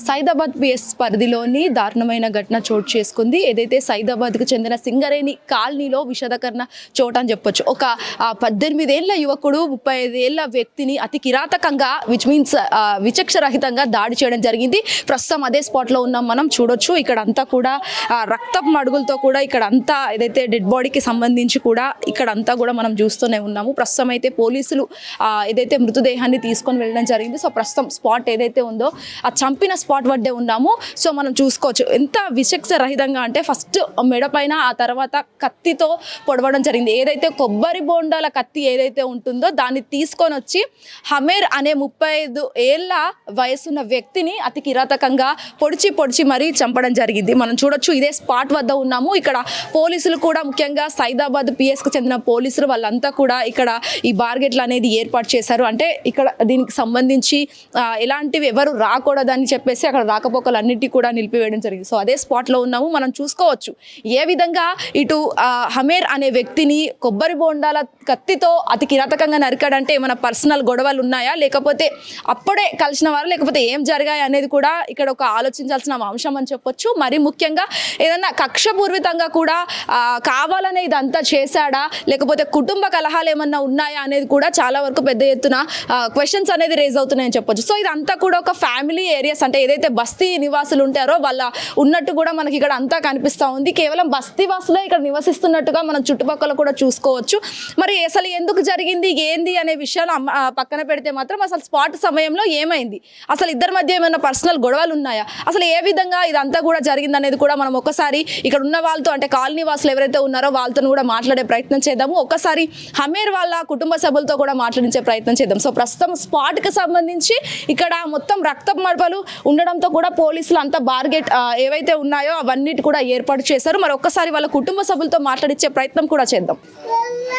Saidabad PS పరిధిలోని దారుణమైన ఘటన చోటు చేసుకుంది. ఏదైతే సైదాబాద్కు చెందిన సింగరేణి కాలనీలో విషాదకరణ చోటు అని చెప్పొచ్చు. ఒక 18 ఏళ్ల యువకుడు 35 ఏళ్ల వ్యక్తిని అతి కిరాతకంగా మీన్స్ విచక్షరహితంగా దాడి చేయడం జరిగింది. ప్రస్తుతం అదే స్పాట్లో ఉన్నాం, మనం చూడొచ్చు. ఇక్కడ అంతా కూడా రక్తపు మడుగులతో కూడా ఇక్కడ అంతా ఏదైతే డెడ్ బాడీకి సంబంధించి కూడా ఇక్కడ అంతా కూడా మనం చూస్తూనే ఉన్నాము. ప్రస్తుతం అయితే పోలీసులు ఏదైతే మృతదేహాన్ని తీసుకొని వెళ్ళడం జరిగింది. సో ప్రస్తుతం స్పాట్ ఏదైతే ఉందో ఆ చంపిన స్పాట్ వడ్డే ఉన్నాము. సో మనం చూసుకోవచ్చు ఎంత విచక్ష రహితంగా అంటే ఫస్ట్ మెడ పైన, ఆ తర్వాత కత్తితో పొడవడం జరిగింది. ఏదైతే కొబ్బరి బోండాల కత్తి ఏదైతే ఉంటుందో దాన్ని తీసుకొని వచ్చి హమేర్ అనే 35 ఏళ్ల వయసున్న వ్యక్తిని అతి కిరాతకంగా పొడిచి మరీ చంపడం జరిగింది. మనం చూడొచ్చు, ఇదే స్పాట్ వద్ద ఉన్నాము. ఇక్కడ పోలీసులు కూడా ముఖ్యంగా సైదాబాద్ పిఎస్కు చెందిన పోలీసులు వాళ్ళంతా కూడా ఇక్కడ ఈ బార్గెట్లు అనేది ఏర్పాటు చేశారు. అంటే ఇక్కడ దీనికి సంబంధించి ఎలాంటివి ఎవరు రాకూడదని చెప్పేసి అక్కడ రాకపోకలు అన్నిటి కూడా నిలిపివేయడం జరిగింది. సో అదే స్పాట్లో ఉన్నాము, మనం చూసుకోవచ్చు ఏ విధంగా ఇటు హమేర్ అనే వ్యక్తిని కొబ్బరి బోండాల కత్తితో అతి కిరాతకంగా నరికాడంటే ఏమైనా పర్సనల్ గొడవలు ఉన్నాయా, లేకపోతే అప్పుడే కలిసిన వారు, లేకపోతే ఏం జరిగాయి అనేది కూడా ఇక్కడ ఒక ఆలోచించాల్సిన అంశం అని చెప్పొచ్చు. మరి ముఖ్యంగా ఏదన్నా కక్షపూర్వితంగా కూడా కావాలనే ఇదంతా చేశాడా, లేకపోతే కుటుంబ కలహాలు ఏమన్నా ఉన్నాయా అనేది కూడా చాలా వరకు పెద్ద ఎత్తున క్వశ్చన్స్ అనేది రేజ్ అవుతున్నాయని చెప్పొచ్చు. సో ఇదంతా కూడా ఒక ఫ్యామిలీ ఏరియాస్, అంటే ఏదైతే బస్తీ నివాసులు ఉంటారో వాళ్ళ ఉన్నట్టు కూడా మనకి ఇక్కడ అంతా కనిపిస్తూ ఉంది. కేవలం బస్తీ వాసులే ఇక్కడ నివసిస్తున్నట్టుగా మనం చుట్టుపక్కల కూడా చూసుకోవచ్చు. మరి అసలు ఎందుకు జరిగింది ఏంది అనే విషయాలు పక్కన పెడితే మాత్రం అసలు స్పాట్ సమయంలో ఏమైంది, అసలు ఇద్దరి మధ్య ఏమైనా పర్సనల్ గొడవలు ఉన్నాయా, అసలు ఏ విధంగా ఇదంతా కూడా జరిగింది అనేది కూడా మనం ఒక్కసారి ఇక్కడ ఉన్న వాళ్ళతో, అంటే కాలనీ వాసులు ఎవరైతే ఉన్నారో వాళ్ళతో కూడా మాట్లాడే ప్రయత్నం చేద్దాము. ఒక్కసారి హమీర్ వాళ్ళ కుటుంబ సభ్యులతో కూడా మాట్లాడించే ప్రయత్నం చేద్దాం. సో ప్రస్తుతం స్పాట్కి సంబంధించి ఇక్కడ మొత్తం రక్తపు మడపలు ఉండడంతో కూడా పోలీసులు అంతా బార్గెట్ ఏవైతే ఉన్నాయో అవన్నిటి కూడా ఏర్పాటు చేశారు. మరి ఒక్కసారి వాళ్ళ కుటుంబ సభ్యులతో మాట్లాడించే ప్రయత్నం కూడా చేద్దాం.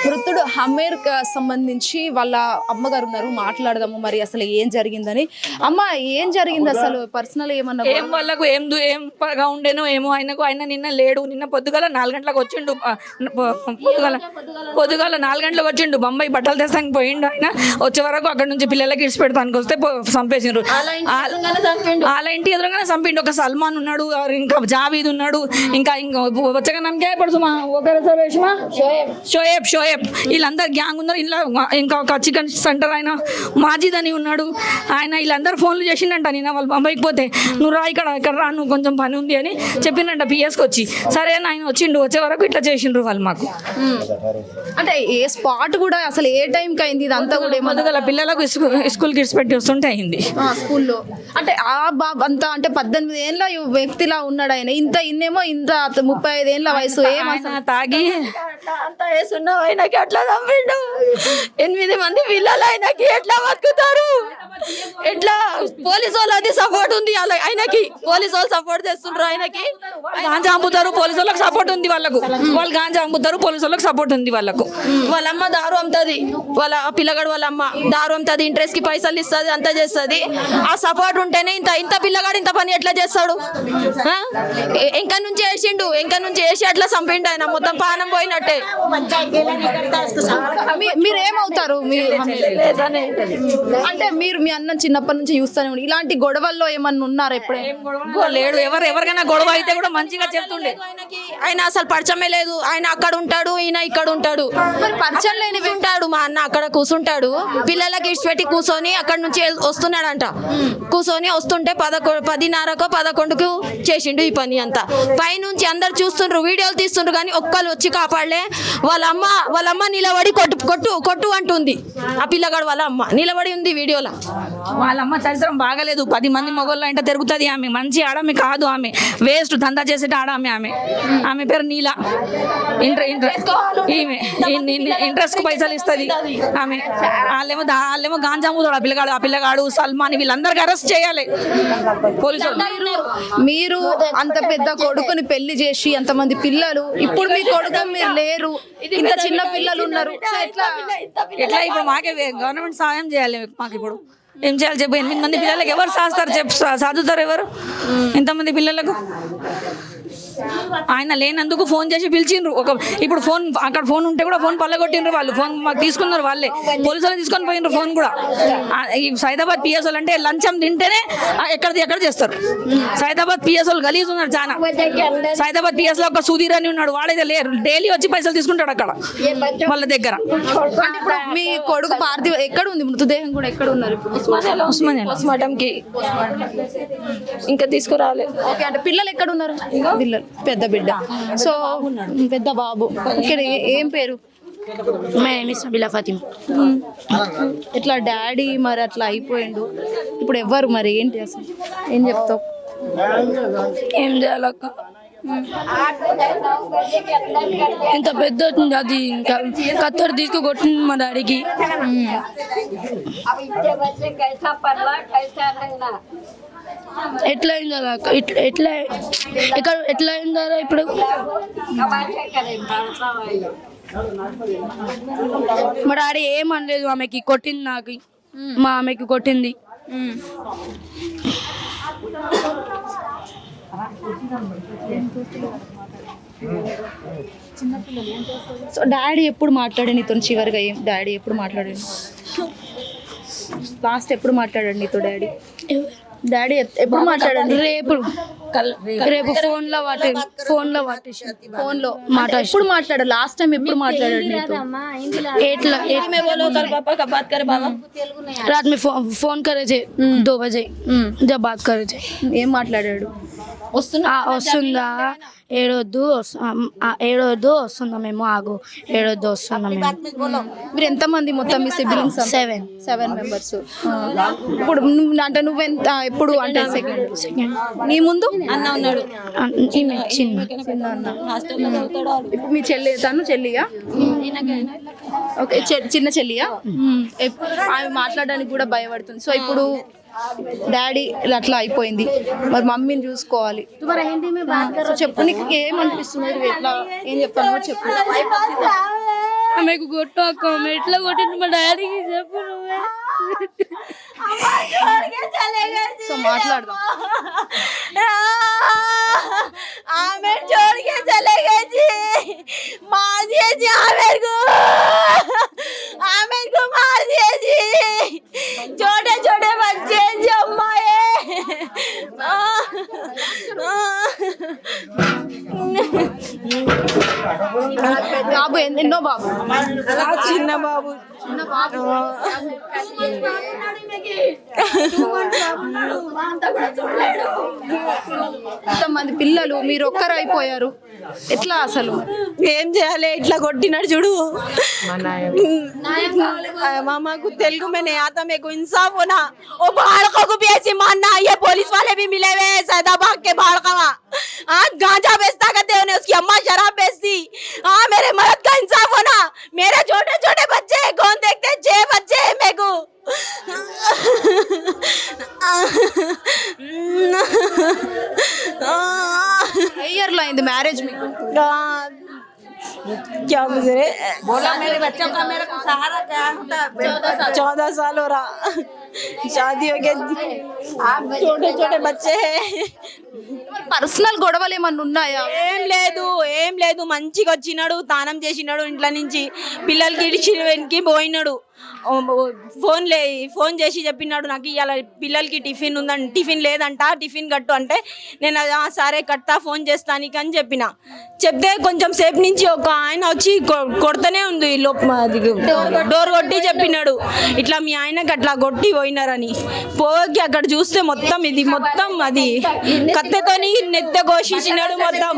మృతుడు హమీర్ సంబంధించి వాళ్ళ అమ్మగారు ఉన్నారు, మాట్లాడదాము మరి అసలు ఏం జరిగిందని. అమ్మ, ఏం జరిగింది అసలు పర్సనల్ ఏమన్నా? ఏం వాళ్ళకు ఏం పగా ఉండేనో ఏమో. ఆయన నిన్న లేడు. నిన్న పొద్దుగాల 4 గంటలకు వచ్చిండు. పొద్దుగాల 4 గంటలకు వచ్చిండు. బొంబాయి బట్టలు తెస్తానికి పోయిండు. ఆయన వచ్చే వరకు అక్కడ నుంచి పిల్లలకి ఇడిచి పెడతానికి వస్తే చంపేసిండ్రు. వాళ్ళ ఇంటి ఎదురుగానే చంపిండు. ఒక సల్మాన్ ఉన్నాడు, ఇంకా జావీద్ ఉన్నాడు, ఇంకా వచ్చగా నమ్మకే పడుతుమా షోయబ్ వీళ్ళందరూ గ్యాంగ్ ఉన్నారు. ఇలా ఇంకా ఒక చికెన్ సెంటర్ ఆయన మాజిద్ అని ఉన్నాడు. ఆయన వీళ్ళందరూ ఫోన్లు చేసిండంట నిన్న వాళ్ళు బొంబాయికి పోతే, నువ్వు రా ఇక్కడ రా, నువ్వు కొంచెం పని ఉంది అని చెప్పిండంట పిఎస్కి వచ్చి. సరే అని ఆయన వచ్చిండు. వచ్చే వరకు ఇట్లా చేసిండ్రు వాళ్ళు మాకు. అంటే ఏ స్పాట్ కూడా అసలు ఏ టైంకి అయింది ఇదంతా కూడా? మొదగల పిల్లలకు స్కూల్కి ఇడిచిపెట్టి వస్తుంటే అయింది స్కూల్లో. అంటే ఆ బాబు అంతా అంటే 18 ఏళ్ళ వ్యక్తిలా ఉన్నాడు ఆయన. ఇన్నేమో 35 ఏళ్ళ వయసు. తాగి అంత వేసున్నావు ఆయనకి అట్లా చంపిండు. 8 మంది పిల్లలు ఆయనకి ఎట్లా బతుకుతారు? ఎట్లా? పోలీసు వాళ్ళు అది సపోర్ట్ ఉంది ఆయనకి. పోలీసు వాళ్ళు సపోర్ట్ చేస్తుండ్రు ఆయనకి. గాంజా అమ్ముతారు, పోలీసు వాళ్ళకి సపోర్ట్ ఉంది వాళ్ళకు. వాళ్ళు గాంజా అమ్ముతారు, పోలీసు వాళ్ళకి సపోర్ట్ ఉంది వాళ్ళకు. వాళ్ళ అమ్మ దారు అమ్ముతుంది, వాళ్ళ పిల్లగాడు వాళ్ళ అమ్మ దారు అమ్ముతుంది, ఇంట్రెస్ట్ కి పైసలు ఇస్తుంది, అంతా చేస్తుంది. ఆ సపోర్ట్ ఉంటేనే ఇంత పిల్లగాడు ఇంత పని ఎట్లా చేస్తాడు? ఇంకా నుంచి వేసి అట్లా చంపిండు ఆయన. మొత్తం పానం పోయినట్టే. మీరేమవుతారు? అంటే మీరు మీ అన్న చిన్నప్పటి నుంచి చూస్తూనే ఉండి ఇలాంటి గొడవల్లో ఏమన్నా ఉన్నారా? ఎప్పుడే లేడు. ఎవరికైనా గొడవ అయితే కూడా మంచిగా చెప్తుండే. ఆయన అసలు పరిచయమే లేదు. ఆయన అక్కడ ఉంటాడు, ఈయన ఇక్కడ ఉంటాడు. పరిచయం లేని ఉంటాడు. మా అన్న అక్కడ కూర్చుంటాడు, పిల్లలకి ఇడిచిపెట్టి కూర్చొని అక్కడ నుంచి వస్తున్నాడంట. కూర్చొని వస్తుంటే 10:30కో 11కు చేసిండు ఈ పని అంతా. పైనుంచి అందరు చూస్తుండ్రు, వీడియోలు తీస్తుండ్రు, కానీ ఒక్కరు వచ్చి కాపాడలే. వాళ్ళ అమ్మ నిలబడి కొట్టు అంటుంది. ఆ పిల్లగాడు వాళ్ళ అమ్మ నిలబడి ఉంది వీడియోలో. వాళ్ళ అమ్మ చరిత్రం బాగలేదు. 10 మంది మొగోళ్ళు అంటే తిరుగుతుంది. ఆమె మంచి ఆడమే కాదు, ఆమె వేస్ట్ దందా చేసేట ఆడమే. ఆమె పేరు నీలా. ఇంట్రెస్ట్ కు పైసలు ఇస్తుంది ఆమె. వాళ్ళేమో గాంజా అమ్ముతాడు ఆ పిల్లగాడు సల్మాన్. వీళ్ళందరికీ అరెస్ట్ చేయాలి పోలీసులు. మీరు అంత పెద్ద కొడుకుని పెళ్లి చేసి అంతమంది పిల్లలు, ఇప్పుడు మీ కొడుకు మీరు లేరు, ఇంత చిన్న పిల్లలు ఉన్నారు. ఎట్లా ఇప్పుడు మాకే గవర్నమెంట్ సాయం చేయాలి. మాకు ఇప్పుడు ఏం చేయాలి చెప్పు? 8 మంది పిల్లలకి ఎవరు సాస్తారు చెప్పు? చదువుతారు ఎవరు ఇంతమంది పిల్లలకు? ఆయన లేనందుకు ఫోన్ చేసి పిలిచిండ్రు. ఇప్పుడు ఫోన్ అక్కడ ఫోన్ ఉంటే కూడా ఫోన్ పల్లగొట్టిండ్రు వాళ్ళు. ఫోన్ మాకు తీసుకున్నారు వాళ్ళే, పోలీసులు తీసుకొని పోయినరు ఫోన్ కూడా. ఈ సైదాబాద్ పిఎస్ అంటే లంచం తింటేనే ఎక్కడ చేస్తారు. సైదాబాద్ పిఎస్ గలీజ్ ఉన్నారు చాలా. సైదాబాద్ పిఎస్ లో ఒక సుధీర్ అని ఉన్నాడు, వాడైతే లేరు, డైలీ వచ్చి పైసలు తీసుకుంటాడు అక్కడ వాళ్ళ దగ్గర. మీ కొడుకు పార్థివ ఎక్కడ ఉంది? మృతదేహం కూడా ఎక్కడ ఉన్నారు ఇప్పుడు? పోస్ట్మార్టంకి ఇంకా తీసుకురాలే. ఓకే, అంటే పిల్లలు ఎక్కడ ఉన్నారు? పిల్లలు పెద్ద బిడ్డ, సో పెద్ద బాబు. ఇక్కడ ఏం పేరు? నబీలా ఫాతిమా. ఇట్లా డాడీ మరి అట్లా అయిపోయిండు, ఇప్పుడు ఎవ్వరు మరి ఏంటి అసలు ఏం చెప్తావు? ఏం చేయాలక్క, ఇంత పెద్ద వచ్చింది అది, ఇంకా కత్తెర తీసుకు కొట్టింది మా డాడీకి. ఎట్లా అయిందా అక్క? ఎట్లా అయిందా ఇప్పుడు? మా డాడీ ఏమనలేదు, ఆమెకి కొట్టింది, నాకు మా ఆమెకి కొట్టింది. సో డాడీ ఎప్పుడు మాట్లాడాడు నీతో చివరిగా? ఏం డాడీ ఎప్పుడు మాట్లాడాడు లాస్ట్? ఎప్పుడు మాట్లాడాడు నీతో డాడీ? డాడీ ఎప్పుడు మాట్లాడాడు? రేపు ఫోన్లో వాటేసి ఫోన్లో ఎప్పుడు మాట్లాడాడు? లాస్ట్ టైం ఎప్పుడు మాట్లాడాడు నీతో? रात में फोन करे थे 2 बजे जब बात करे थे. ఏం మాట్లాడాడు? వస్తుందా, ఏడొద్దు, వస్తుందా, మేము ఆగు, ఏడొద్దు, వస్తుందా మేము. మీరు ఎంతమంది మొత్తం మీ సిబ్లింగ్స్? 7 మెంబర్స్. ఇప్పుడు అంటే నువ్వెంత ఎప్పుడు? అంటే సెకండ్. నీ ముందు అన్న ఉన్నాడు, చిన్న అన్న. ఇప్పుడు మీ చెల్లి, తను చెల్లియా? ఓకే, చిన్న చెల్లియా? ఆమె మాట్లాడడానికి కూడా భయపడుతుంది. సో ఇప్పుడు డాడీ అట్లా అయిపోయింది, మరి మమ్మీని చూసుకోవాలి. సో చెప్పు, నీకు ఏమనిపిస్తుంది? ఎట్లా ఏం చెప్తాను చెప్పు. ఆమెకు కొట్టు అక్క, ఎట్లా కొట్టింది మా డాడీకి చెప్పు నువ్వే. సో మాట్లాడదాం. आमिर छोड़ के चले गए जी, मार दिए जी आमिर को मार दिए जी, छोटे छोटे बच्चे जी अम्मा బాబు ఎన్నో బాబు? చిన్న బాబు. ఇంతమంది పిల్లలు, మీరు ఒక్కరు అయిపోయారు, ఎట్లా అసలు? ఏం చేయాలి? ఇట్లా కొట్టినాడు చూడు. मामा को तेलुगु में नहीं आता, मेरे को इंसाफ होना. वो बालकों को भी ऐसे मारना. ये पुलिस वाले भी मिले हुए हैं सैदाबाद के बालकवा. आज गांजा बेचता करते उन्हें, उसकी अम्मा शराब बेचती. हाँ, मेरे मर्द का इंसाफ होना. मेरे छोटे छोटे बच्चे कौन देखते? 6 बच्चे हैं मेरे को. ఏ ఇయర్ లో అయింది మ్యారేజ్ మీకు? क्या गुजरे? बोला मेरे बच्चों का मेरे को सहारा क्या होता? 14 साल हो रहा शादी हो गया, छोटे छोटे बच्चे हैं. పర్సనల్ గొడవలు ఏమన్నా ఉన్నాయా? ఏం లేదు మంచిగా వచ్చినాడు, తానం చేసినాడు, ఇంట్లో నుంచి పిల్లలకి ఇడిచి వెనక్కి పోయినాడు. ఫోన్ చేసి చెప్పినాడు నాకు, ఇవాళ పిల్లలకి టిఫిన్ ఉందండి, టిఫిన్ లేదంట, టిఫిన్ కట్టు అంటే నేను సరే కట్టా, ఫోన్ చేస్తానికి అని చెప్తే కొంచెం సేపు నుంచి ఒక ఆయన వచ్చి కొడుతూనే ఉంది, డోర్ కొట్టి చెప్పినాడు ఇట్లా మీ ఆయనకి అట్లా కొట్టి పోయినారని. పోగి అక్కడ చూస్తే మొత్తం అది కత్తెతోని నెత్త కోసేసినాడు, మొత్తం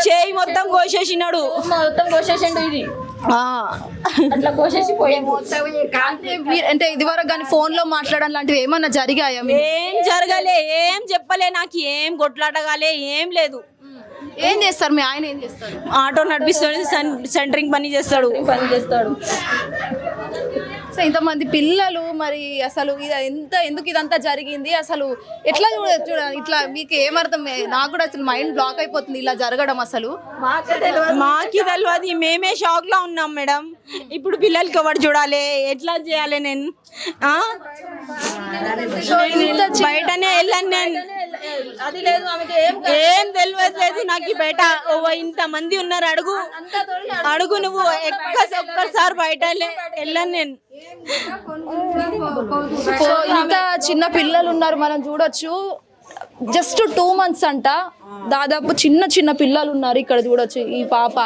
చేయి మొత్తం కోసేసినాడు. అట్లా కోసేసి అంటే ఇది వరకు కానీ ఫోన్ లో మాట్లాడడం లాంటివి ఏమన్నా జరిగాయా? ఏం జరగలే, ఏం చెప్పలే నాకు, ఏం కొట్లాడగాలే, ఏం లేదు. ఏం చేస్తారు మీ ఆయన? ఏం చేస్తారు? ఆటో నడిపిస్తాడు, సెంటరింగ్ పని చేస్తాడు. సో ఇంతమంది పిల్లలు మరి అసలు ఎందుకు ఇదంతా జరిగింది అసలు ఎట్లా చూడాలి ఇట్లా మీకు ఏమర్థం నాకు కూడా అసలు మైండ్ బ్లాక్ అయిపోతుంది ఇలా జరగడం అసలు మాకు తెలియదు మేమే షాక్ లో ఉన్నాం మేడం ఇప్పుడు పిల్లలకి ఎవరు చూడాలి ఎట్లా చేయాలి నేను బయటనే వెళ్ళాను నేను అది లేదు ఆమెకి ఏం తెలియట్లేదు నాకు ఈ బయట ఇంత మంది ఉన్నారు అడుగు నువ్వు ఒక్కసారి బయట వెళ్ళాను నేను సో ఇంత చిన్న పిల్లలు ఉన్నారు మనం చూడొచ్చు జస్ట్ 2 months అంట దాదాపు చిన్న పిల్లలు ఉన్నారు ఇక్కడ చూడొచ్చు ఈ పాప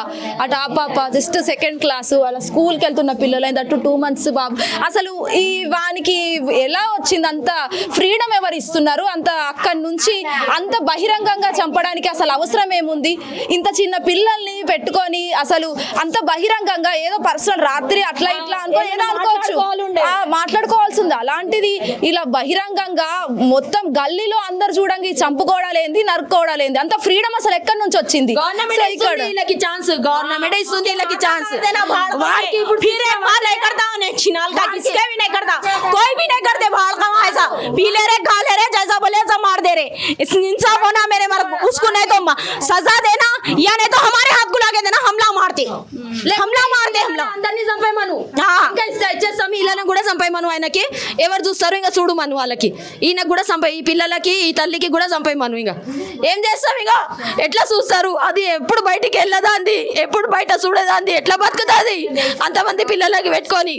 అటు ఆ పాప జస్ట్ 2nd class అలా స్కూల్కి వెళ్తున్న పిల్లలు అటు 2 months బాబు అసలు ఈ వానికి ఎలా వచ్చింది అంత ఫ్రీడమ్ ఎవరు ఇస్తున్నారు అంత అక్కడి నుంచి అంత బహిరంగంగా చంపడానికి అసలు అవసరం ఏముంది ఇంత చిన్న పిల్లల్ని పెట్టుకొని అసలు అంత బహిరంగంగా ఏదో పర్సనల్ రాత్రి అట్లా ఇట్లా అనుకో ఏదో అనుకోవచ్చు మాట్లాడుకోవాల్సింది అలాంటిది ఇలా బహిరంగంగా మొత్తం గల్లీలో అందరు చూడండి చంపుకోవడాలేంది నరుక్కోవడాలేంది అంత ఫ్రీడమ్ అసలు ఎక్కడి నుంచి వచ్చింది ఛాన్స్ గవర్నమెంట్ ఇస్తుంది వీళ్ళకి ఛాన్స్ फिर एक बार नहीं करता उन्हें छिनाल का किसके भी नहीं करता कोई भी नहीं करते बाल का ऐसा पी ले रहे खा ले रहे जैसा बोले ऐसा मार दे रहे इंसाफ होना मेरे उसको नहीं तो सजा देना या नहीं तो हमारे हाथ को लाके देना हमला मारते అందరినీ చంపేమను ఇంకా ఇచ్చేస్తాం వీళ్ళని కూడా చంపేమను ఆయనకి ఎవరు చూస్తారు ఇంకా చూడమను వాళ్ళకి ఈయనకు కూడా చంపే ఈ పిల్లలకి ఈ తల్లికి కూడా చంపేమను ఇంకా ఏం చేస్తాం ఇంకా ఎట్లా చూస్తారు అది ఎప్పుడు బయటికి వెళ్ళదాంది ఎప్పుడు బయట చూడదాంది ఎట్లా బతుకుతుంది అంతమంది పిల్లలకి పెట్టుకొని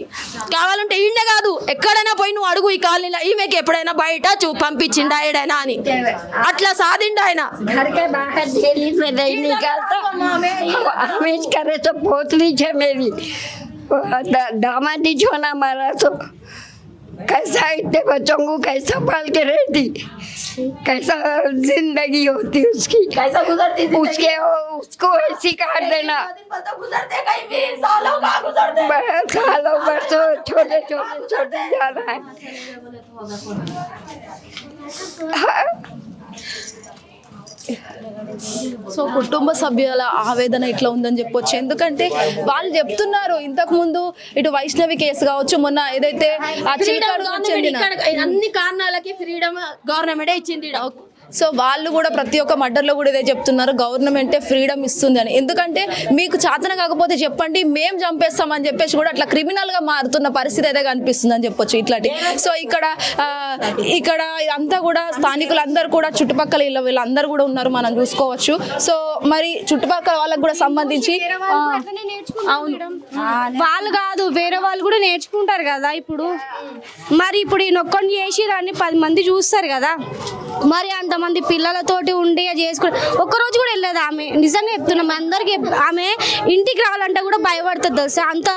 కావాలంటే ఈయన కాదు ఎక్కడైనా పోయి నువ్వు అడుగు ఈ కాలనీలో ఈమెకి ఎప్పుడైనా బయట పంపించిండా ఏడైనా అని అట్లా సాధిండు ఆయన करे तो पोतली है मेरी दामादी जो ना हमारा तो कैसा इतने बच्चों को कैसा पाल के रहती कैसा जिंदगी होती उसकी कैसा गुजरती उसको ऐसी काट देना गुजरते कहीं भी सालों का गुजरते सालों बरसों छोटे जाना है సో కుటుంబ సభ్యుల ఆవేదన ఇట్లా ఉందని చెప్పొచ్చు ఎందుకంటే వాళ్ళు చెప్తున్నారు ఇంతకు ముందు ఇటు వైష్ణవి కేసు కావచ్చు మొన్న ఏదైతే ఆ అన్ని కారణాలకి ఫ్రీడమ్ గవర్నమెంటే ఇచ్చింది సో వాళ్ళు కూడా ప్రతి ఒక్క మర్డర్లో కూడా ఇదే చెప్తున్నారు గవర్నమెంటే ఫ్రీడమ్ ఇస్తుంది అని ఎందుకంటే మీకు చాతన కాకపోతే చెప్పండి మేము చంపేస్తామని చెప్పేసి కూడా అట్లా క్రిమినల్గా మారుతున్న పరిస్థితి అయితే కనిపిస్తుంది అని చెప్పొచ్చు ఇట్లాంటి సో ఇక్కడ అంతా కూడా స్థానికులందరూ కూడా చుట్టుపక్కల వీళ్ళందరూ కూడా ఉన్నారు మనం చూసుకోవచ్చు సో మరి చుట్టుపక్కల వాళ్ళకు కూడా సంబంధించి వాళ్ళు కాదు వేరే వాళ్ళు కూడా నేర్చుకుంటారు కదా ఇప్పుడు మరి ఇప్పుడు ఈ నొక్కని చేసి రాని 10 మంది చూస్తారు కదా మరి అంతమంది పిల్లలతోటి ఉండి చేసుకుని ఒక్కరోజు కూడా వెళ్ళలేదు ఆమె నిజంగా చెప్తున్నాం అందరికి ఆమె ఇంటికి రావాలంటే కూడా భయపడుతుంది తెలుసా అంత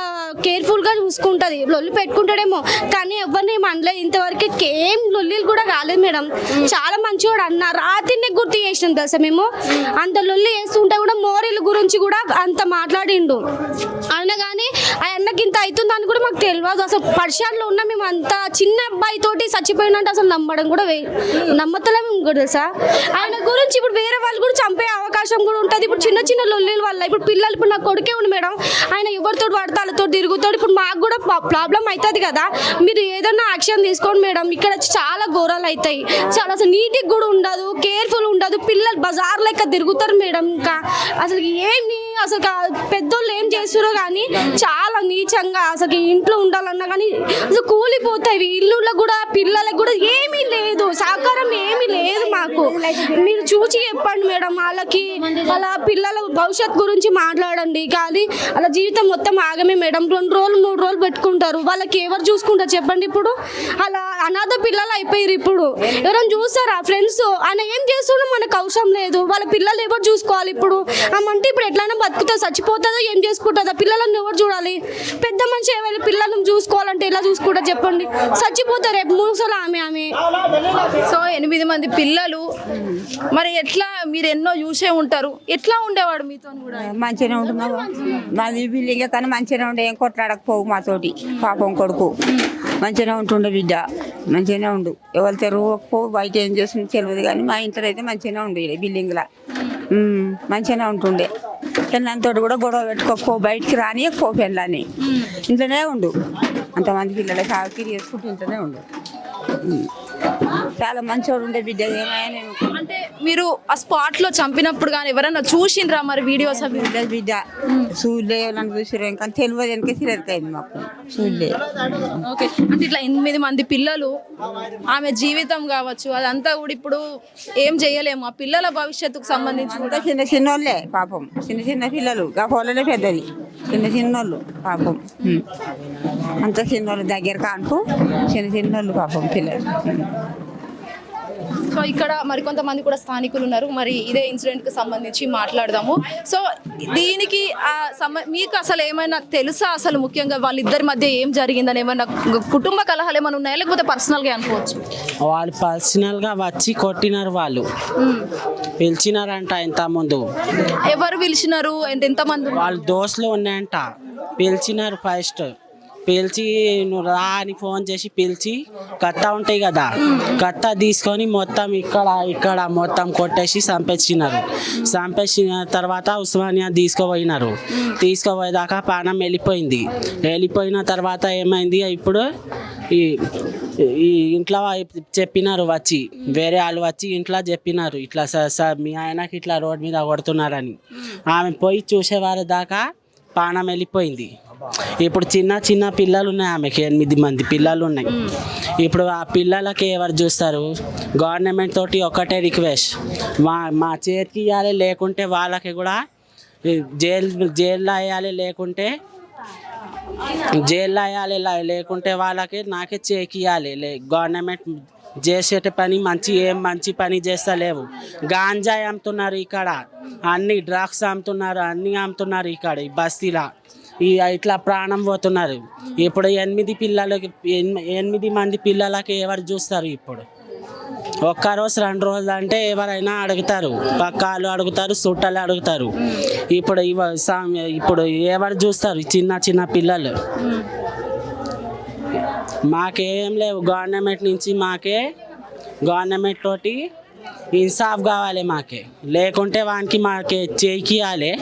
కేర్ఫుల్గా చూసుకుంటుంది లొల్లి పెట్టుకుంటాడేమో కానీ ఎవరిని మనలేదు ఇంతవరకు ఏం లొల్లిలు కూడా కాలేదు మేడం చాలా మంచివాడు అన్న రాత్రిని గుర్తు చేసినాం తెలుసా మేము అంత లొల్లి వేస్తుంటే కూడా మోరీల గురించి కూడా అంత మాట్లాడిండు అయినా కానీ ఆ అన్నకి ఇంత అవుతుందని కూడా మాకు తెలియదు అసలు పరిచయాల్లో ఉన్న మేము అంత చిన్న అబ్బాయి తోటి చచ్చిపోయినట్టు అసలు నమ్మడం కూడా నమ్మతలేము కూడా తెలుసా ఆయన గురించి ఇప్పుడు వేరే వాళ్ళు కూడా చంపే అవకాశం కూడా ఉంటుంది ఇప్పుడు చిన్న లొల్లీల వల్ల ఇప్పుడు పిల్లలు ఇప్పుడు నా కొడుకే ఉంది మేడం ఆయన ఎవరితో పడితే వాళ్ళతో తిరుగుతాడు ఇప్పుడు మాకు కూడా ప్రాబ్లం అవుతుంది కదా మీరు ఏదైనా యాక్షన్ తీసుకోండి మేడం ఇక్కడ చాలా ఘోరాలు అవుతాయి చాలా అసలు నీట్గా కూడా ఉండదు కేర్ఫుల్ ఉండదు పిల్లలు బజార్ లెక్క తిరుగుతారు మేడం ఇంకా అసలు ఏమి అసలు పెద్దోళ్ళు ఏం చేస్తారో కానీ చాలా నీచంగా అసలు ఇంట్లో ఉండాలన్నా కానీ అసలు కూలిపోతాయి ఇల్లులో కూడా పిల్లలకు కూడా ఏమీ లేదు సహకారం ఏమీ లేదు మాకు మీరు చూసి చెప్పండి మేడం వాళ్ళకి అలా పిల్లల భవిష్యత్ గురించి మాట్లాడండి కానీ అలా జీవితం మొత్తం ఆగమే మేడం 2 రోజులు 3 రోజులు పెట్టుకుంటారు వాళ్ళకి ఎవరు చూసుకుంటారు చెప్పండి ఇప్పుడు అలా అనాథ పిల్లలు అయిపోయారు ఇప్పుడు ఎవరైనా చూస్తారా ఫ్రెండ్స్ ఆయన ఏం చేస్తున్నా మనకు అవసరం లేదు వాళ్ళ పిల్లలు ఎవరు చూసుకోవాలి ఇప్పుడు ఆమంటే ఇప్పుడు ఎట్లయినా బతుకుతా చచ్చిపోతుందో ఏం చేసుకుంటుందో పిల్లలను ఎవరు చూడాలి పెద్ద మనిషి ఏమైనా పిల్లలను చూసుకోవాలంటే ఎలా చూసుకుంటారు చెప్పండి చచ్చిపోతారు రేపు మూసలు ఆమె సో 8 మంది పిల్లలు మరి ఎట్లా మీరు ఎన్నో చూసే ఉంటారు ఎట్లా ఉండేవాడు మీతో కూడా మంచిగానే ఉంటున్నావు మాది బిల్డింగ్ కానీ మంచిగానే ఉండే ఏం కొట్లాడకపోవు మాతోటి పాపం కొడుకు మంచిగానే ఉంటుండే బిడ్డ మంచిగానే ఉండు ఎవరు తెరవకపోవు బయట ఏం చేస్తుంది తెలియదు కానీ మా ఇంట్లో అయితే మంచిగానే ఉండు బిల్డింగ్లో మంచిగానే ఉంటుండే పెళ్ళంతో కూడా గొడవ పెట్టుకోకపో బయటికి రాని ఎక్కువ పెళ్ళని ఇంట్లోనే ఉండు అంతమంది పిల్లలకి కాకి చేసుకుంటుంటూనే ఉండు. చాలా మంచివాడు ఉండే బిడ్డ. ఏమైనా అంటే మీరు ఆ స్పాట్ లో చంపినప్పుడు కానీ ఎవరన్నా చూసిండ్రా మరి వీడియోస్ అవి? బిడ్డ చూడలే, నన్ను చూసిరు ఇంకా తెలియదు, వెనక సిరకైంది మాకు చూడలే. ఓకే, అంటే ఇట్లా 8 మంది పిల్లలు, ఆమె జీవితం కావచ్చు అదంతా కూడా ఇప్పుడు ఏం చేయలేము. ఆ పిల్లల భవిష్యత్తుకు సంబంధించి అంతా చిన్న చిన్నోళ్ళే పాపం, చిన్న పిల్లలు. గా పొలలే పెద్దది, చిన్నోళ్ళు పాపం. అంత చిన్నోళ్ళు దగ్గర కానుకు చిన్నోళ్ళు పాపం పిల్లలు. సో ఇక్కడ మరికొంతమంది కూడా స్థానికులు ఉన్నారు. మరి ఇదే ఇన్సిడెంట్ కి సంబంధించి మాట్లాడదాము. సో దీనికి మీకు అసలు ఏమైనా తెలుసా? అసలు ముఖ్యంగా వాళ్ళిద్దరి మధ్య ఏం జరిగిందని ఏమైనా కుటుంబ కలహాలు ఏమైనా ఉన్నాయా, లేకపోతే పర్సనల్ గా అనుకోవచ్చు? వాళ్ళు పర్సనల్ గా వచ్చి కొట్టినారు, వాళ్ళు పిలిచినారంట. ఇంత ముందు ఎవరు పిలిచినారు? ఎంతమంది? వాళ్ళు దోస్తులు ఉన్నాయంట. పిలిచినారు, ఫస్ట్ పిలిచి నువ్వు రా అని ఫోన్ చేసి పిలిచి కట్ట ఉంటాయి కదా, కట్ట తీసుకొని మొత్తం ఇక్కడ మొత్తం కొట్టేసి చంపేసినారు. చంపేసిన తర్వాత ఉస్మానియా తీసుకుపోయేదాకా పానం వెళ్ళిపోయిన తర్వాత ఏమైంది, ఇప్పుడు ఈ ఇంట్లో చెప్పినారు, వచ్చి వేరే వాళ్ళు వచ్చి ఇంట్లో చెప్పినారు, ఇట్లా సార్ మీ ఆయనకి ఇట్లా రోడ్ మీద కొడుతున్నారని. ఆమె పోయి చూసేవారు దాకా పానం వెళ్ళిపోయింది. ఇప్పుడు చిన్న పిల్లలు ఉన్నాయి, ఆమెకి 8 మంది పిల్లలు ఉన్నాయి. ఇప్పుడు ఆ పిల్లలకి ఎవరు చూస్తారు? గవర్నమెంట్ తోటి ఒక్కటే రిక్వెస్ట్, మా చేతికి ఇవ్వాలి, లేకుంటే వాళ్ళకి కూడా జైల్లో వేయాలి, లేకుంటే వాళ్ళకి నాకే చేకియాలి. గవర్నమెంట్ చేసే పని మంచి పని చేస్తలేవు. గాంజాయి అమ్ముతున్నారు ఇక్కడ, అన్ని డ్రగ్స్ అమ్ముతున్నారు, అన్నీ అమ్ముతున్నారు ఇక్కడ ఈ బస్తీలో. ఇట్లా ప్రాణం పోతున్నారు. ఇప్పుడు 8 మంది పిల్లలకి ఎవరు చూస్తారు? ఇప్పుడు ఒక్కరోజు 2 రోజులు అంటే ఎవరైనా అడుగుతారు, పక్కాలు అడుగుతారు, చుట్టాలు అడుగుతారు. ఇప్పుడు ఎవరు చూస్తారు? చిన్న పిల్లలు. మాకేం లేవు గవర్నమెంట్ నుంచి, గవర్నమెంట్ తోటి ఇన్సాఫ్ కావాలి మాకే, లేకుంటే వానికి మాకే చేయియాలి.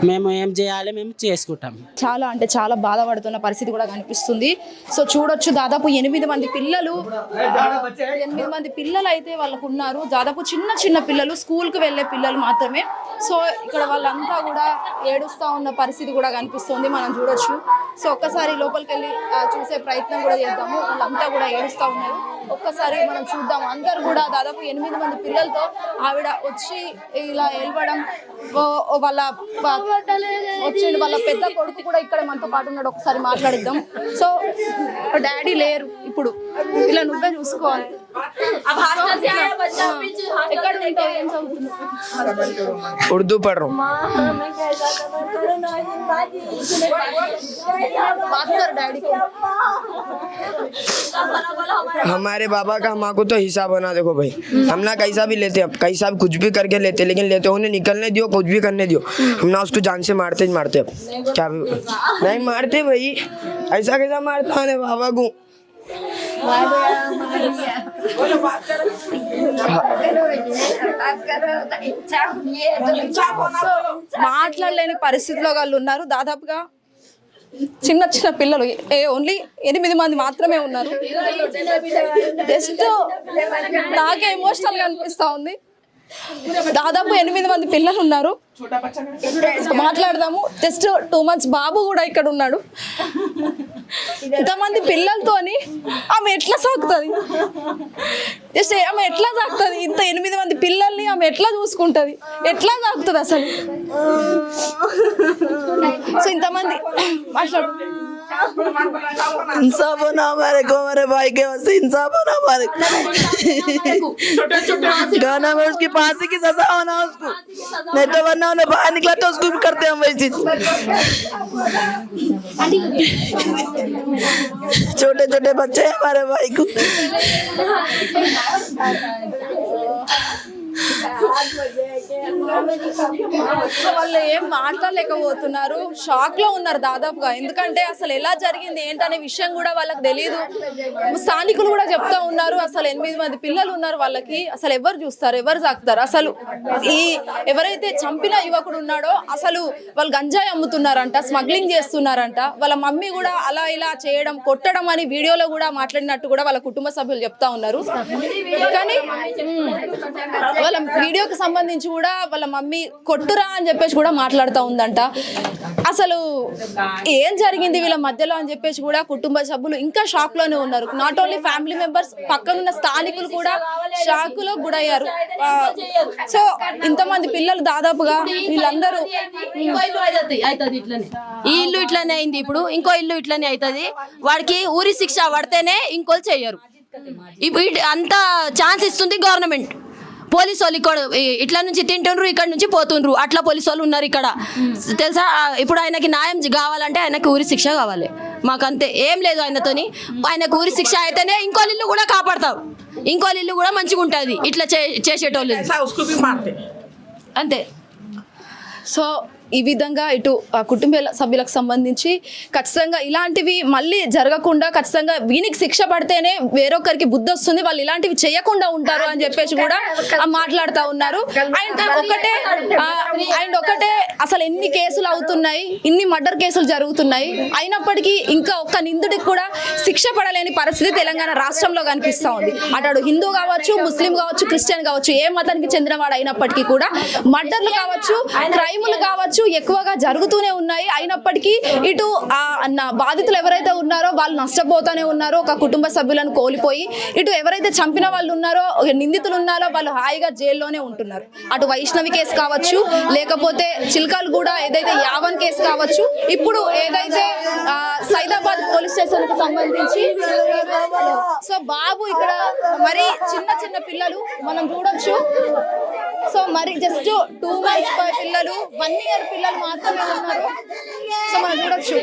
మేము ఏం చేయాలి, మేము చేసుకుంటాం. చాలా అంటే చాలా బాధపడుతున్న పరిస్థితి కూడా కనిపిస్తుంది. సో చూడొచ్చు, దాదాపు 8 మంది పిల్లలు, 8 మంది పిల్లలు అయితే వాళ్ళకు ఉన్నారు. దాదాపు చిన్న పిల్లలు, స్కూల్కి వెళ్ళే పిల్లలు మాత్రమే. సో ఇక్కడ వాళ్ళంతా కూడా ఏడుస్తూ ఉన్న పరిస్థితి కూడా కనిపిస్తుంది, మనం చూడొచ్చు. సో ఒక్కసారి లోపలికి వెళ్ళి చూసే ప్రయత్నం కూడా చేద్దాము. వాళ్ళంతా కూడా ఏడుస్తూ ఉన్నారు, ఒక్కసారి మనం చూద్దాం. అందరు కూడా దాదాపు 8 మంది పిల్లలతో ఆవిడ వచ్చి ఇలా వెళ్ళడం, వాళ్ళ పెద్ద కొడుకు కూడా ఇక్కడ మనతో పాటు ఉన్నాడు, ఒకసారి మాట్లాడిద్దాం. సో డాడీ లేరు ఇప్పుడు, ఇలా నువ్వే చూసుకోవాలి. ఎక్కడ ఉంటావు? ఏం చదువుతున్నావు? उर्दू पढ़ रहा हूँ। बात कर डैडी को। हमारे बाबा का हमको तो हिसाब बना। देखो भाई, हम ना कैसा भी लेते, अब कैसा भी कुछ भी करके लेते, लेकिन लेते उन्हें निकलने दियो, कुछ भी करने दियो। हम ना उसको जान से मारते अब क्या भी नहीं मारते भाई, ऐसा कैसा मारता है बाबा को। మాట్లాడలేని పరిస్థితిలో వాళ్ళు ఉన్నారు. దాదాపుగా చిన్న పిల్లలు, ఓన్లీ 8 మంది మాత్రమే ఉన్నారు. జస్ట్ నాకే ఎమోషనల్ గా అనిపిస్తా ఉంది. దాదాపు 8 మంది పిల్లలు ఉన్నారు. మాట్లాడదాము. జస్ట్ 2 months బాబు కూడా ఇక్కడ ఉన్నాడు. ఇంతమంది పిల్లలతోని ఆమె ఎట్లా సాగుతుంది? జస్ట్ ఆమె ఎట్లా సాగుతుంది? ఇంత 8 మంది పిల్లల్ని ఆమె ఎట్లా చూసుకుంటుంది? ఎట్లా సాగుతుంది అసలు? సో ఇంతమంది మాట్లాడు. इंसाफ होना हमारे को, हमारे भाई के वैसे इंसाफ होना हमारे। गाना में उसकी फांसी की सजा होना उसको, नहीं तो वरना उन्हें बाहर निकला तो उसको भी करते हम वैसे। छोटे बच्चे हैं हमारे भाई को। వాళ్ళు ఏం మాట్లాడలేకపోతున్నారు, షాక్ లో ఉన్నారు దాదాపుగా. ఎందుకంటే అసలు ఎలా జరిగింది ఏంటనే విషయం కూడా వాళ్ళకి తెలియదు. స్థానికులు కూడా చెప్తా ఉన్నారు, అసలు 8 మంది పిల్లలు ఉన్నారు వాళ్ళకి, అసలు ఎవరు చూస్తారు, ఎవరు సాకుతారు. అసలు ఈ ఎవరైతే చంపిన యువకుడు ఉన్నాడో అసలు వాళ్ళు గంజాయి అమ్ముతున్నారంట, స్మగ్లింగ్ చేస్తున్నారంట. వాళ్ళ మమ్మీ కూడా అలా ఇలా చేయడం, కొట్టడం అని వీడియోలో కూడా మాట్లాడినట్టు కూడా వాళ్ళ కుటుంబ సభ్యులు చెప్తా ఉన్నారు. కానీ వాళ్ళ వీడియోకి సంబంధించి కూడా వాళ్ళ మమ్మీ కొట్టురా అని చెప్పేసి కూడా మాట్లాడుతూ ఉందంట. అసలు ఏం జరిగింది వీళ్ళ మధ్యలో అని చెప్పేసి కూడా కుటుంబ సభ్యులు ఇంకా షాక్ లోనే ఉన్నారు. నాట్ ఓన్లీ ఫ్యామిలీ మెంబర్స్, పక్కనున్న స్థానికులు కూడా షాక్ లో గురయ్యారు. సో ఇంతమంది పిల్లలు దాదాపుగా వీళ్ళందరూ ఈ ఇల్లు ఇట్లనే అయింది, ఇప్పుడు ఇంకో ఇల్లు ఇట్లనే అవుతుంది. వాడికి ఊరి శిక్ష పడితేనే ఇంకోళ్ళు చెయ్యరు. ఇప్పుడు అంత ఛాన్స్ ఇస్తుంది గవర్నమెంట్. పోలీసు వాళ్ళు ఇక్కడ ఇట్లా నుంచి తింటుండ్రు, ఇక్కడ నుంచి పోతుండ్రు, అట్లా పోలీసు వాళ్ళు ఉన్నారు ఇక్కడ, తెలుసా. ఇప్పుడు ఆయనకి న్యాయం కావాలంటే ఆయనకి ఊరి శిక్ష కావాలి. మాకంతే, ఏం లేదు ఆయనతోని. ఆయనకు ఊరి శిక్ష అయితేనే ఇంకో ఇల్లు కూడా కాపాడతాం, ఇంకో ఇల్లు కూడా మంచిగా ఉంటుంది ఇట్లా చేసేటోళ్ళు అంతే. సో ఈ విధంగా ఇటు కుటుంబ సభ్యులకు సంబంధించి ఖచ్చితంగా ఇలాంటివి మళ్ళీ జరగకుండా, ఖచ్చితంగా వీనికి శిక్ష పడితేనే వేరొకరికి బుద్ధి వస్తుంది, వాళ్ళు ఇలాంటివి చేయకుండా ఉంటారు అని చెప్పేసి కూడా మాట్లాడుతూ ఉన్నారు. అండ్ ఒకటే అసలు ఎన్ని కేసులు అవుతున్నాయి, ఇన్ని మర్డర్ కేసులు జరుగుతున్నాయి, అయినప్పటికీ ఇంకా ఒక్క నిందుడికి కూడా శిక్ష పడలేని పరిస్థితి తెలంగాణ రాష్ట్రంలో కనిపిస్తూ ఉంది. అటు హిందూ కావచ్చు, ముస్లిం కావచ్చు, క్రిస్టియన్ కావచ్చు, ఏ మతానికి చెందినవాడు అయినప్పటికీ కూడా మర్డర్లు కావచ్చు, క్రైములు కావచ్చు ఎక్కువగా జరుగుతూనే ఉన్నాయి. అయినప్పటికీ ఇటు బాధితులు ఎవరైతే ఉన్నారో వాళ్ళు నష్టపోతూనే ఉన్నారో, ఒక కుటుంబ సభ్యులను కోల్పోయి. ఇటు ఎవరైతే చంపిన వాళ్ళు ఉన్నారో, నిందితులు ఉన్నారో వాళ్ళు హాయిగా జైల్లోనే ఉంటున్నారు. అటు వైష్ణవి కేసు కావచ్చు, లేకపోతే చిల్కల్ కూడా ఏదైతే యావన్ కేసు కావచ్చు, ఇప్పుడు ఏదైతే సైదాబాద్ పోలీస్ స్టేషన్ కు సంబంధించి సో బాబు ఇక్కడ మరి చిన్న పిల్లలు మనం చూడొచ్చు. సో మరి జస్ట్ 2 months పిల్లలు, 1 year పిల్లలు మాత్రమే ఉన్నారు. సో మనం చూడొచ్చు.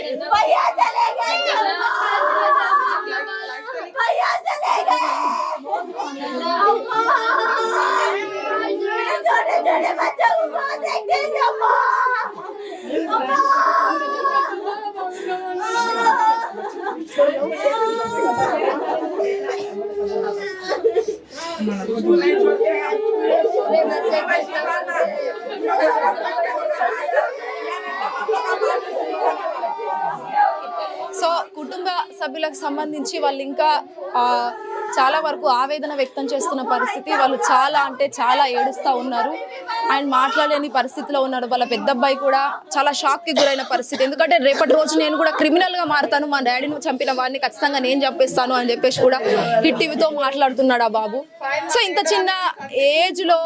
సో కుటుంబ సభ్యులకు సంబంధించి వాళ్ళు ఇంకా చాలా వరకు ఆవేదన వ్యక్తం చేస్తున్న పరిస్థితి. వాళ్ళు చాలా అంటే చాలా ఏడుస్తూ ఉన్నారు అండ్ మాట్లాడలేని పరిస్థితిలో ఉన్నారు. వాళ్ళ పెద్ద అబ్బాయి కూడా చాలా షాక్కి గురైన పరిస్థితి. ఎందుకంటే రేపటి రోజు నేను కూడా క్రిమినల్గా మారుతాను, మా డాడీని చంపిన వాడిని ఖచ్చితంగా నేను చంపేస్తాను అని చెప్పేసి కూడా హిట్ టీవీతో మాట్లాడుతున్నాడు ఆ బాబు. సో ఇంత చిన్న ఏజ్లో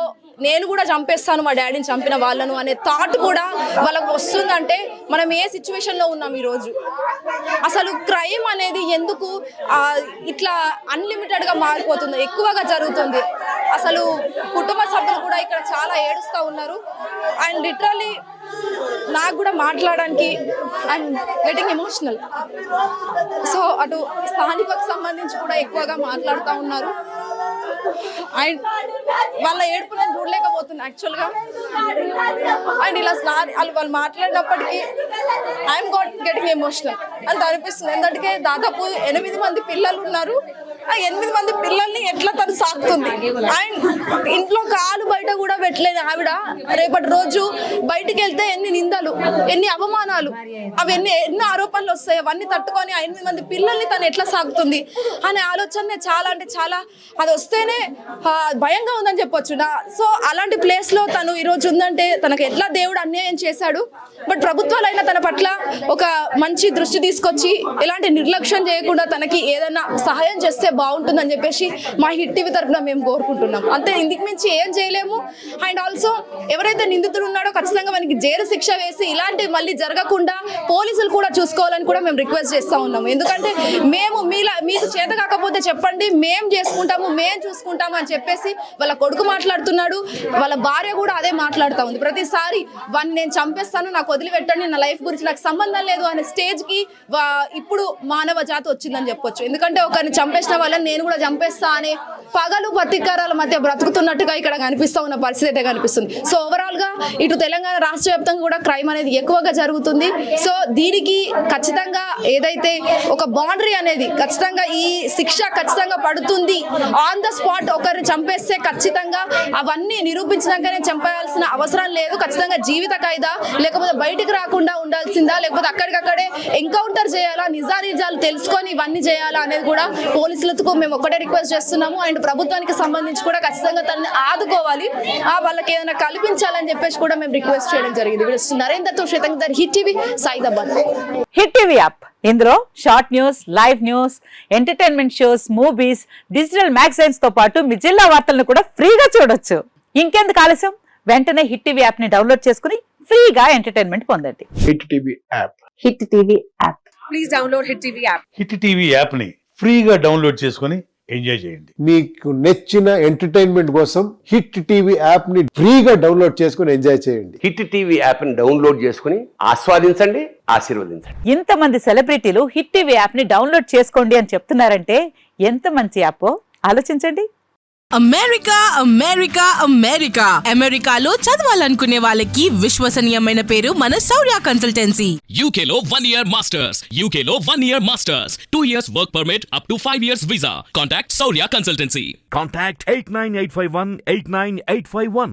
నేను కూడా చంపేస్తాను మా డాడీని చంపిన వాళ్ళను అనే థాట్ కూడా వాళ్ళకు వస్తుందంటే మనం ఏ సిచ్యువేషన్లో ఉన్నాం ఈరోజు. అసలు క్రైమ్ అనేది ఎందుకు ఇట్లా అన్లిమిటెడ్గా మారిపోతుంది, ఎక్కువగా జరుగుతుంది. అసలు కుటుంబ సభ్యులు కూడా ఇక్కడ చాలా ఏడుస్తూ ఉన్నారు. అండ్ లిటరల్లీ నాకు కూడా మాట్లాడడానికి ఐఎమ్ గెటింగ్ ఎమోషనల్. సో అటు స్థానికకు సంబంధించి కూడా ఎక్కువగా మాట్లాడుతూ ఉన్నారు. అండ్ వాళ్ళ ఏడుపుని చూడలేకపోతున్నా యాక్చువల్గా. అండ్ ఇలా వాళ్ళు మాట్లాడినప్పటికీ ఐఎమ్ గెటింగ్ ఎమోషనల్ అంత అనిపిస్తుంది. ఎందుకంటే దాదాపు 8 మంది పిల్లలు ఉన్నారు. ఆ 8 మంది పిల్లల్ని ఎట్లా తను సాకుతుంది. అండ్ ఇంట్లో కాలు బయట కూడా పెట్టలేదు ఆవిడ. రేపటి రోజు బయటికి వెళ్తే ఎన్ని నిందలు, ఎన్ని అవమానాలు, అవన్నీ ఎన్నో ఆరోపణలు వస్తాయి. అవన్నీ తట్టుకొని ఆ 8 మంది పిల్లల్ని తను ఎట్లా సాకుతుంది అనే ఆలోచన చాలా అంటే చాలా, అది వస్తేనే భయంగా ఉందని చెప్పొచ్చు. సో అలాంటి ప్లేస్లో తను ఈరోజు ఉందంటే తనకు ఎట్లా దేవుడు అన్యాయం చేశాడు. బట్ ప్రభుత్వాలైనా తన పట్ల ఒక మంచి దృష్టి తీసుకొచ్చి ఎలాంటి నిర్లక్ష్యం చేయకుండా తనకి ఏదైనా సహాయం చేస్తే బాగుంటుందని చెప్పేసి మా హిట్ టీవీ తరఫున మేము కోరుకుంటున్నాం. అంతే, ఇందుకు మించి ఏం చేయలేము. అండ్ ఆల్సో ఎవరైతే నిందితుడు ఉన్నాడో ఖచ్చితంగా మనకి జైలు శిక్ష వేసి ఇలాంటివి మళ్ళీ జరగకుండా పోలీసులు కూడా చూసుకోవాలని కూడా మేము రిక్వెస్ట్ చేస్తూ ఉన్నాము. ఎందుకంటే మేము మీకు చేత కాకపోతే చెప్పండి, మేము చేసుకుంటాము, మేము చూసుకుంటాము అని చెప్పేసి వాళ్ళ కొడుకు మాట్లాడుతున్నాడు. వాళ్ళ భార్య కూడా అదే మాట్లాడుతూ ఉంది. ప్రతిసారి వాడిని నేను చంపేస్తాను, నాకు వదిలిపెట్టండి, నా లైఫ్ గురించి నాకు సంబంధం లేదు అనే స్టేజ్కి ఇప్పుడు మానవ జాతి వచ్చిందని చెప్పొచ్చు. ఎందుకంటే ఒకరిని చంపేసిన వాళ్ళని నేను కూడా చంపేస్తా అనే పగలు ప్రతీకారాల మధ్య బ్రతుకుతున్నట్టుగా ఇక్కడ కనిపిస్తూ ఉన్న పరిస్థితి అయితే కనిపిస్తుంది. సో ఓవరాల్ గా ఇటు తెలంగాణ రాష్ట్ర వ్యాప్తంగా కూడా క్రైమ్ అనేది ఎక్కువగా జరుగుతుంది. సో దీనికి ఖచ్చితంగా ఏదైతే ఒక బౌండరీ అనేది ఖచ్చితంగా ఈ శిక్ష ఖచ్చితంగా పడుతుంది. ఆన్ ద స్పాట్ ఒకరిని చంపేస్తే ఖచ్చితంగా అవన్నీ నిరూపించినాకనే చంపేయాల్సిన అవసరం లేదు. ఖచ్చితంగా జీవిత ఖైదా, లేకపోతే బయటికి రాకుండా ఉండాల్సిందా, లేకపోతే అక్కడికక్కడే ఎన్కౌంటర్ చేయాలా, నిజాలు తెలుసుకొని ఇవన్నీ చేయాలా అనేది కూడా పోలీసులకు మేము ఒకటే రిక్వెస్ట్ చేస్తున్నాము. అండ్ ప్రభుత్వానికి సంబంధించి కూడా ఖచ్చితంగా తనని ఆదుకోవాలి, వాళ్ళకి ఏదైనా కల్పించాలని చెప్పేసి కూడా మేము రిక్వెస్ట్ చేయడం జరిగింది. నరేందర్తో శ్వేతంగా hit TV Saidabad. Hit TV app, ఇందులో short news, live news, entertainment shows, movies, digital magazines తో పాటు మీ జిల్లా వార్తలను కూడా ఫ్రీగా చూడొచ్చు. ఇంకెందుకు ఆలస్యం, వెంటనే హిట్ టీవీ యాప్ ని డౌన్లోడ్ చేసుకుని ఫ్రీగా ఎంటర్టైన్మెంట్ పొందండి. Hit TV app. Hit TV app. Please download hit TV app. Hit TV app ని ఫ్రీగా డౌన్లోడ్ చేసుకొని ఎంజాయ్ చేయండి. మీకు నచ్చిన ఎంటర్టైన్మెంట్ కోసం హిట్ టీవీ యాప్ ని ఫ్రీగా డౌన్లోడ్ చేసుకుని ఎంజాయ్ చేయండి. హిట్ టీవీ యాప్ ని డౌన్లోడ్ చేసుకుని ఆస్వాదించండి, ఆశీర్వదించండి. ఇంతమంది సెలబ్రిటీలు హిట్ టీవీ యాప్ ని డౌన్లోడ్ చేసుకోండి అని చెప్తున్నారంటే ఎంత మంచి యాప్ ఆలోచించండి. అమెరికా అమెరికా అమెరికా అమెరికాలో చదవాలనుకునే వాళ్ళకి విశ్వసనీయమైన పేరు మన శౌర్య కన్సల్టెన్సీ. UK లో 1 year masters, UK లో 1 year masters, 2 years work permit up to 5 years visa. Contact Shaurya Consultancy. Contact 89851 89851.